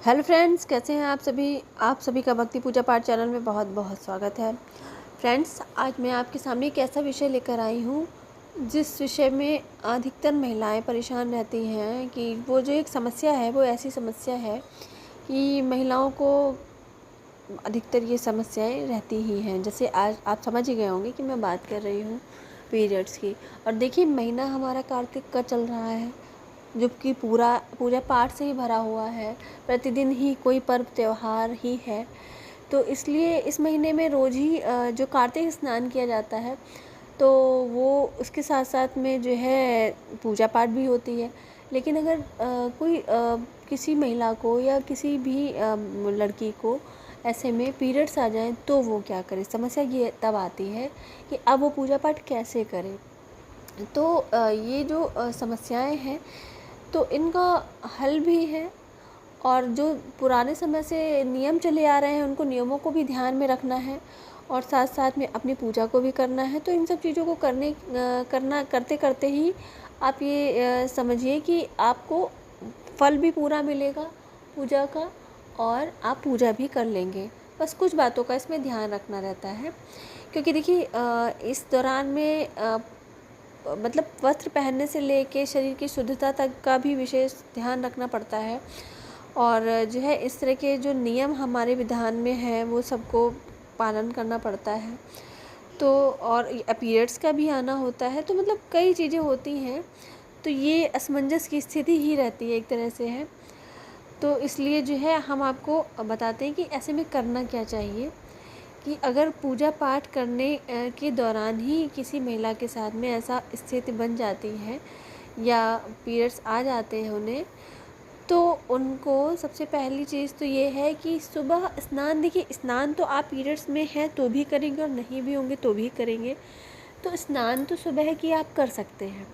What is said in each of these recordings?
Hello friends, कैसे हैं आप सभी का भक्ति पूजा पाठ चैनल में बहुत बहुत स्वागत है। फ्रेंड्स, आज मैं आपके सामने एक ऐसा विषय लेकर आई हूँ जिस विषय में अधिकतर महिलाएं परेशान रहती हैं कि वो जो एक समस्या है वो ऐसी समस्या है कि महिलाओं को अधिकतर ये समस्याएं रहती ही हैं। जैसे आज आप समझ ही गए होंगे कि मैं बात कर रही हूँ पीरियड्स की। और देखिए, महीना हमारा कार्तिक का चल रहा है, जो कि पूरा पूजा पाठ से ही भरा हुआ है। प्रतिदिन ही कोई पर्व त्यौहार ही है, तो इसलिए इस महीने में रोज़ ही जो कार्तिक स्नान किया जाता है, तो वो उसके साथ साथ में जो है पूजा पाठ भी होती है। लेकिन अगर कोई किसी महिला को या किसी भी लड़की को ऐसे में पीरियड्स आ जाएं तो वो क्या करे। समस्या ये तब आती है कि अब वो पूजा पाठ कैसे करे। तो ये जो समस्याएं हैं, तो इनका हल भी है। और जो पुराने समय से नियम चले आ रहे हैं, उनको नियमों को भी ध्यान में रखना है और साथ साथ में अपनी पूजा को भी करना है। तो इन सब चीज़ों को करते करते ही आप ये समझिए कि आपको फल भी पूरा मिलेगा पूजा का, और आप पूजा भी कर लेंगे। बस कुछ बातों का इसमें ध्यान रखना रहता है, क्योंकि देखिए इस दौरान में मतलब वस्त्र पहनने से लेके शरीर की शुद्धता तक का भी विशेष ध्यान रखना पड़ता है। और जो है इस तरह के जो नियम हमारे विधान में है वो सबको पालन करना पड़ता है। तो और पीरियड्स का भी आना होता है, तो मतलब कई चीज़ें होती हैं, तो ये असमंजस की स्थिति ही रहती है एक तरह से है। तो इसलिए जो है हम आपको बताते हैं कि ऐसे में करना क्या चाहिए। कि अगर पूजा पाठ करने के दौरान ही किसी महिला के साथ में ऐसा स्थिति बन जाती है या पीरियड्स आ जाते हैं उन्हें, तो उनको सबसे पहली चीज़ तो ये है कि सुबह स्नान, देखिए स्नान तो आप पीरियड्स में हैं तो भी करेंगे और नहीं भी होंगे तो भी करेंगे। तो स्नान तो सुबह की आप कर सकते हैं,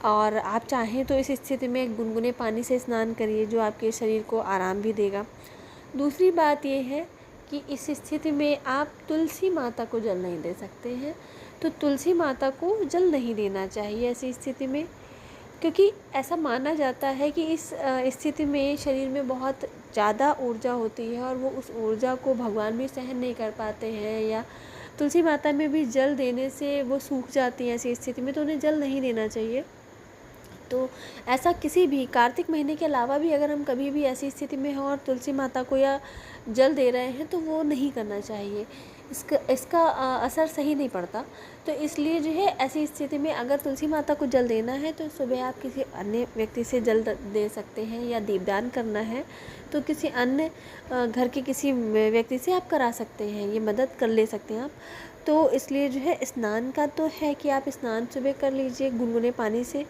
और आप चाहें तो इस स्थिति में गुनगुने पानी से स्नान करिए, जो आपके शरीर को आराम भी देगा। दूसरी बात ये है कि इस स्थिति में आप तुलसी माता को जल नहीं दे सकते हैं, तो तुलसी माता को जल नहीं देना चाहिए ऐसी स्थिति में, क्योंकि ऐसा माना जाता है कि इस स्थिति में शरीर में बहुत ज़्यादा ऊर्जा होती है और वो उस ऊर्जा को भगवान भी सहन नहीं कर पाते हैं, या तुलसी माता में भी जल देने से वो सूख जाती हैं ऐसी स्थिति में, तो उन्हें जल नहीं देना चाहिए। तो ऐसा किसी भी कार्तिक महीने के अलावा भी अगर हम कभी भी ऐसी स्थिति में हों और तुलसी माता को या जल दे रहे हैं, तो वो नहीं करना चाहिए। इसका असर सही नहीं पड़ता। तो इसलिए जो है ऐसी स्थिति में अगर तुलसी माता को जल देना है तो सुबह आप किसी अन्य व्यक्ति से जल दे सकते हैं, या दीपदान करना है तो किसी अन्य घर के किसी व्यक्ति से आप करा सकते हैं, ये मदद कर ले सकते हैं आप। तो इसलिए जो है स्नान का तो है कि आप स्नान सुबह कर लीजिए गुनगुने पानी से,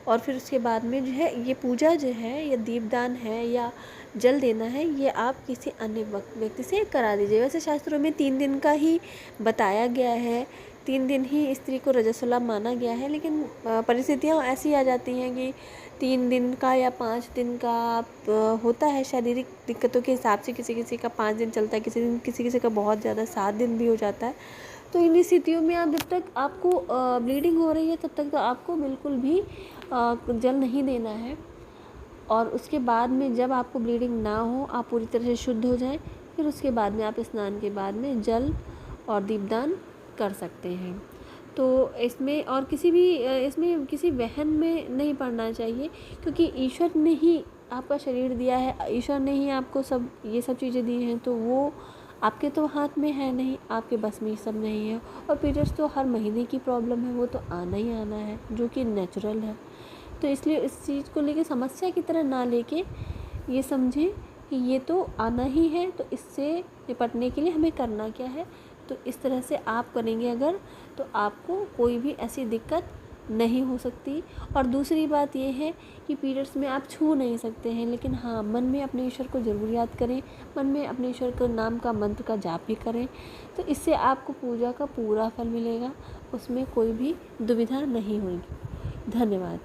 और फिर उसके बाद में जो है ये पूजा जो है या दीपदान है या जल देना है, ये आप किसी अन्य व्यक्ति से करा दीजिए। वैसे शास्त्रों में 3 दिन का ही बताया गया है, 3 दिन ही स्त्री को रजस्वला माना गया है, लेकिन परिस्थितियाँ ऐसी आ जाती हैं कि 3 दिन का या 5 दिन का होता है। शारीरिक दिक्कतों के हिसाब से किसी किसी का 5 दिन चलता है, किसी किसी का बहुत ज़्यादा 7 दिन भी हो जाता है। तो इन स्थितियों में आप जब तक आपको ब्लीडिंग हो रही है तब तक तो आपको बिल्कुल भी जल नहीं देना है। और उसके बाद में जब आपको ब्लीडिंग ना हो, आप पूरी तरह से शुद्ध हो जाएं, फिर उसके बाद में आप स्नान के बाद में जल और दीपदान कर सकते हैं। तो इसमें और इसमें किसी वहम में नहीं पड़ना चाहिए, क्योंकि ईश्वर ने ही आपका शरीर दिया है, ईश्वर ने ही आपको ये सब चीज़ें दी हैं, तो वो आपके तो हाथ में है नहीं, आपके बस में ये सब नहीं है। और पीरियड्स तो हर महीने की प्रॉब्लम है, वो तो आना ही आना है, जो कि नेचुरल है। तो इसलिए इस चीज़ को लेके समस्या की तरह ना लेके ये समझें कि ये तो आना ही है, तो इससे निपटने के लिए हमें करना क्या है। तो इस तरह से आप करेंगे अगर, तो आपको कोई भी ऐसी दिक्कत नहीं हो सकती। और दूसरी बात ये है कि पीरियड्स में आप छू नहीं सकते हैं, लेकिन हाँ, मन में अपने ईश्वर को ज़रूर याद करें, मन में अपने ईश्वर के नाम का मंत्र का जाप भी करें, तो इससे आपको पूजा का पूरा फल मिलेगा, उसमें कोई भी दुविधा नहीं होगी। धन्यवाद।